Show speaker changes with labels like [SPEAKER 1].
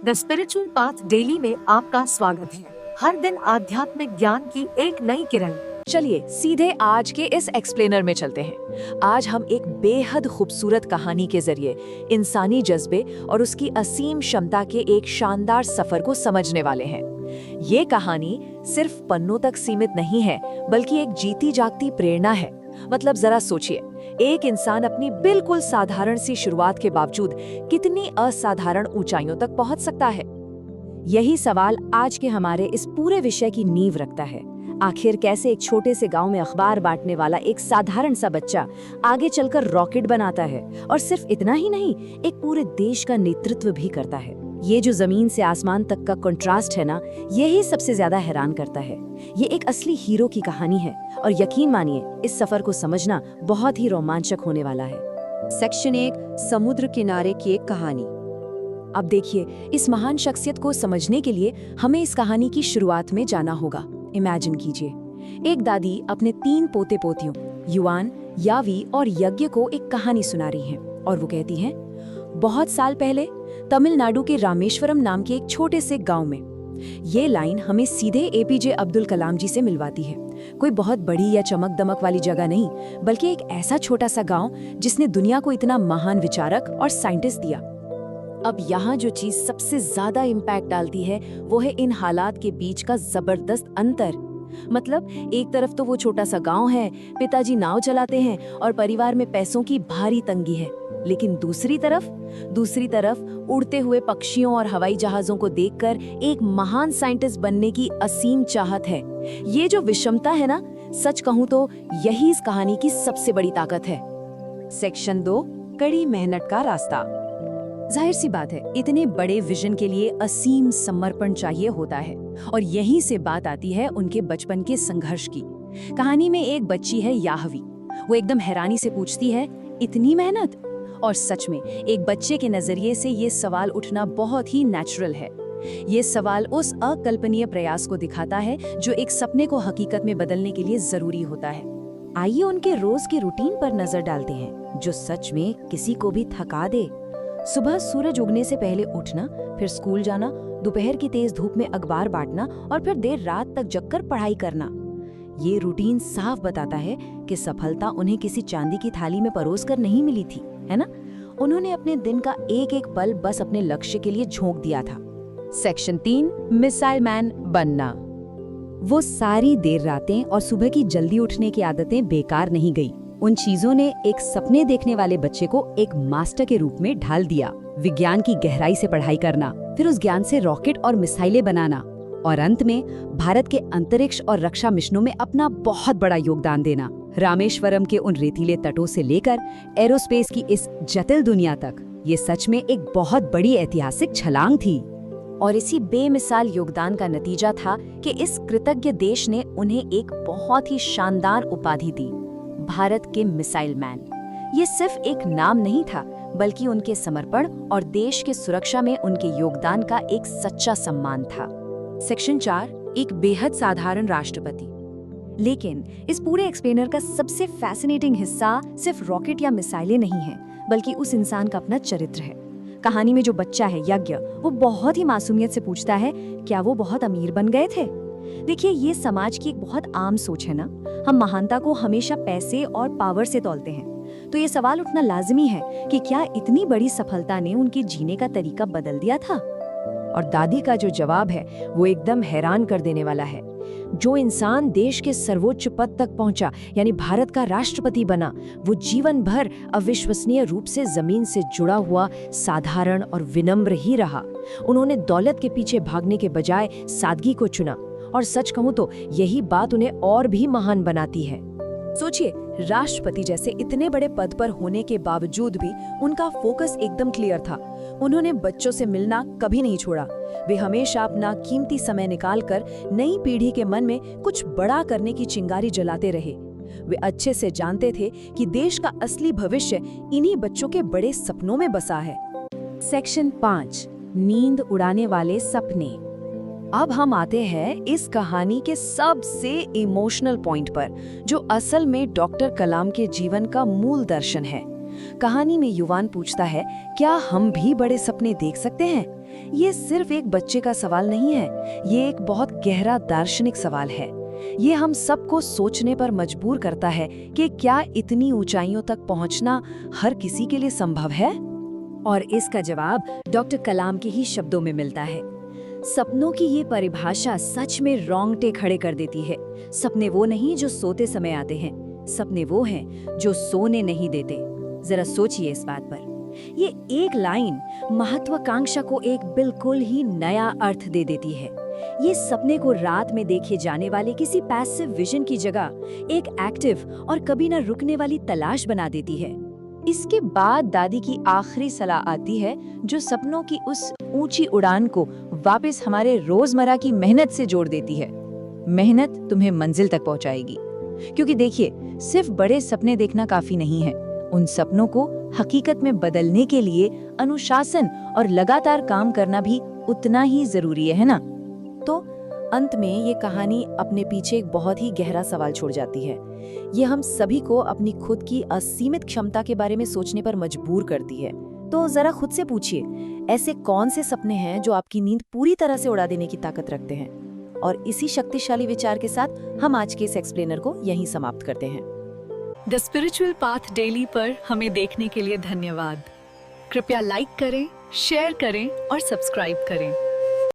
[SPEAKER 1] The spiritual path daily में आपका स्वागत है। हर दिन आध्यात्मिक ज्ञान की एक नई किरण।
[SPEAKER 2] चलिए सीधे आज के इस एक्सप्लेनर में चलते हैं। आज हम एक बेहद खूबसूरत कहानी के जरिए इंसानी जज्बे और उसकी असीम क्षमता के एक शानदार सफर को समझने वाले हैं। ये कहानी सिर्फ पन्नों तक सीमित नहीं है, बल्कि एक जीती जागती प्रेरणा है। मतलब जरा सोचिए, एक इंसान अपनी बिल्कुल साधारण सी शुरुआत के बावजूद कितनी असाधारण ऊंचाइयों तक पहुंच सकता है।
[SPEAKER 3] यही सवाल आज के हमारे इस पूरे विषय की नींव रखता है। आखिर कैसे एक छोटे से गांव में अखबार बांटने वाला एक साधारण सा बच्चा आगे चलकर रॉकेट बनाता है, और सिर्फ इतना ही नहीं, एक पूरे देश का नेतृत्व भी करता है। ये जो जमीन से आसमान तक का कंट्रास्ट है ना, यही सबसे ज्यादा हैरान करता है। ये एक असली हीरो की कहानी है, और यकीन मानिए इस सफर को समझना बहुत ही रोमांचक होने वाला है।
[SPEAKER 2] सेक्शन 1, समुद्र किनारे की एक कहानी।
[SPEAKER 3] अब देखिए, इस महान शख्सियत को समझने के लिए हमें इस कहानी की शुरुआत में जाना होगा। इमेजिन कीजिए, एक दादी अपने 3 पोते पोतियों युवान, यावी और यज्ञ को एक कहानी सुना रही हैं, और वो कहती हैं, बहुत साल पहले तमिलनाडु के रामेश्वरम नाम के एक छोटे से गांव में। ये लाइन हमें सीधे एपीजे अब्दुल कलाम जी से मिलवाती है। कोई बहुत बड़ी या चमक दमक वाली जगह नहीं, बल्कि एक ऐसा छोटा सा गांव जिसने दुनिया को इतना महान विचारक और साइंटिस्ट दिया। अब यहाँ जो चीज सबसे ज्यादा इम्पैक्ट डालती है वो है इन हालात के बीच का जबरदस्त अंतर। मतलब एक तरफ तो वो छोटा सा गांव है, पिताजी नाव चलाते हैं और परिवार में पैसों की भारी तंगी है, लेकिन दूसरी तरफ उड़ते हुए पक्षियों और हवाई जहाजों को देखकर एक महान साइंटिस्ट बनने की असीम चाहत है। ये जो विषमता है ना, सच कहूँ तो यही इस कहानी की सबसे बड़ी ताकत है। सेक्शन 2, कड़ी मेहनत का रास्ता। जाहिर सी बात है, इतने बड़े विजन के लिए असीम समर्पण चाहिए होता है, और यहीं से बात आती है उनके बचपन के संघर्ष की। कहानी में एक बच्ची है याहवी। वो एकदम हैरानी से पूछती है, इतनी मेहनत? और सच में एक बच्चे के नजरिए से ये सवाल उठना बहुत ही नेचुरल है। ये सवाल उस अकल्पनीय प्रयास को दिखाता है जो एक सपने को हकीकत में बदलने के लिए जरूरी होता है। आइए उनके रोज के रूटीन पर नजर डालते हैं, जो सच में किसी को भी थका दे। सुबह सूरज उगने से पहले उठना, फिर स्कूल जाना, दोपहर की तेज धूप में अखबार बांटना, और फिर देर रात तक जगकर पढ़ाई करना। ये रूटीन साफ बताता है कि सफलता उन्हें किसी चांदी की थाली में परोस कर नहीं मिली थी, है ना? उन्होंने अपने दिन का एक एक पल बस अपने लक्ष्य के लिए झोंक दिया था।
[SPEAKER 2] सेक्शन 3, मिसाइल मैन बनना।
[SPEAKER 3] वो सारी देर रातें और सुबह की जल्दी उठने की आदतें बेकार नहीं गई। उन चीजों ने एक सपने देखने वाले बच्चे को एक मास्टर के रूप में ढाल दिया। विज्ञान की गहराई से पढ़ाई करना, फिर उस ज्ञान से रॉकेट और मिसाइलें बनाना, और अंत में भारत के अंतरिक्ष और रक्षा मिशनों में अपना बहुत बड़ा योगदान देना। रामेश्वरम के उन रेतीले तटों से लेकर एरोस्पेस की इस जटिल दुनिया तक, ये सच में एक बहुत बड़ी ऐतिहासिक छलांग थी। और इसी बेमिसाल योगदान का नतीजा था कि इस कृतज्ञ देश ने उन्हें एक बहुत ही शानदार उपाधि दी, भारत के मिसाइल मैन। ये सिर्फ एक नाम नहीं था, बल्कि उनके समर्पण और देश के सुरक्षा में उनके योगदान का एक सच्चा सम्मान था। सेक्शन 4, एक बेहद साधारण राष्ट्रपति। लेकिन इस पूरे एक्सप्लेनर का सबसे फैसिनेटिंग हिस्सा सिर्फ रॉकेट या मिसाइलें नहीं है, बल्कि उस इंसान का अपना चरित्र है। कहानी में जो बच्चा है यज्ञ, वो बहुत ही मासूमियत से पूछता है, क्या वो बहुत अमीर बन गए थे? देखिए, ये समाज की एक बहुत आम सोच है ना। हम महानता को हमेशा पैसे और पावर से तौलते हैं। तो ये सवाल उठना लाजमी है कि क्या इतनी बड़ी सफलता ने उनके जीने का तरीका बदल दिया था? और दादी का जो जवाब है वो एकदम हैरान कर देने वाला है। जो इंसान देश के सर्वोच्च पद तक पहुंचा, यानी भारत का राष्ट्रपति बना, वो जीवन भर अविश्वसनीय रूप से जमीन से जुड़ा हुआ, साधारण और विनम्र ही रहा। उन्होंने दौलत के पीछे भागने के बजाय सादगी को चुना, और सच कहूं तो यही बात उन्हें और भी महान बनाती है। सोचिए, राष्ट्रपति जैसे इतने बड़े पद पर होने के बावजूद भी उनका फोकस एकदम क्लियर था। उन्होंने बच्चों से मिलना कभी नहीं छोड़ा। वे हमेशा अपना कीमती समय निकालकर नई पीढ़ी के मन में कुछ बड़ा करने की चिंगारी जलाते रहे। वे अच्छे से जानते थे कि देश का असली भविष्य इन्हीं बच्चों के बड़े सपनों में बसा है। सेक्शन 5, नींद उड़ाने वाले सपने। अब हम आते हैं इस कहानी के सबसे इमोशनल पॉइंट पर, जो असल में डॉक्टर कलाम के जीवन का मूल दर्शन है। कहानी में युवान पूछता है, क्या हम भी बड़े सपने देख सकते हैं?
[SPEAKER 2] ये सिर्फ एक बच्चे का सवाल नहीं है, ये एक बहुत गहरा दार्शनिक सवाल है। ये हम सबको सोचने पर मजबूर करता है कि क्या इतनी ऊंचाइयों तक पहुंचना हर किसी के लिए संभव है?
[SPEAKER 3] और इसका जवाब डॉक्टर कलाम के ही शब्दों में मिलता है। सपनों की ये परिभाषा सच में रोंगटे खड़े कर देती है। सपने वो नहीं जो सोते समय आते हैं, सपने वो हैं जो सोने नहीं देते। जरा सोचिए इस बात पर। ये एक लाइन महत्वाकांक्षा को एक बिल्कुल ही नया अर्थ दे देती है। ये सपने को रात में देखे जाने वाले किसी पैसिव विजन की जगह एक एक्टिव और कभी न रुकने वाली तलाश बना देती है।
[SPEAKER 2] इसके बाद दादी की आखिरी सलाह आती है, जो सपनों की उस ऊंची उड़ान को वापस हमारे रोजमर्रा की मेहनत से जोड़ देती है। मेहनत तुम्हें मंजिल तक पहुंचाएगी। क्योंकि देखिए, सिर्फ बड़े सपने देखना काफी नहीं है। उन सपनों को हकीकत में बदलने के लिए अनुशासन और लगातार काम करना भी उतना ही जरूरी है ना? तो अंत में ये कहानी अपने पीछे एक बहुत ही गहरा सवाल छोड़ जाती है। ये हम सभी को अपनी खुद की असीमित क्षमता के बारे में सोचने पर मजबूर करती है। तो जरा खुद से पूछिए, ऐसे कौन से सपने हैं जो आपकी नींद पूरी तरह से उड़ा देने की ताकत रखते हैं? और इसी शक्तिशाली विचार के साथ हम आज के इस एक्सप्लेनर को यहीं समाप्त करते हैं।
[SPEAKER 4] द स्पिरिचुअल पाथ डेली पर हमें देखने के लिए धन्यवाद। कृपया लाइक करें, शेयर करें और सब्सक्राइब करें।